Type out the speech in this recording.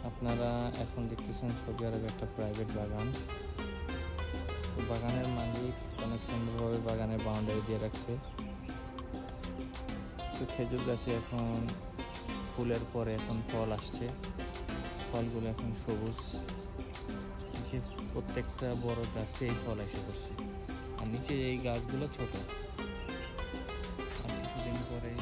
আপনারা এখন দেখতেছেন সৌদি আরবে একটা প্রাইভেট বাগান। তো বাগানের মালিক অনেক সুন্দরভাবে বাগানের বাউন্ডারি দিয়ে রাখছে। তো খেজুর গাছে এখন ফুলের পরে এখন ফল আসছে, ফলগুলো এখন সবুজ। নিচে প্রত্যেকটা বড় গাছে এই ফল এসে পড়ছে, আর নিচে এই গাছগুলো ছোট, আর কিছুদিন পরে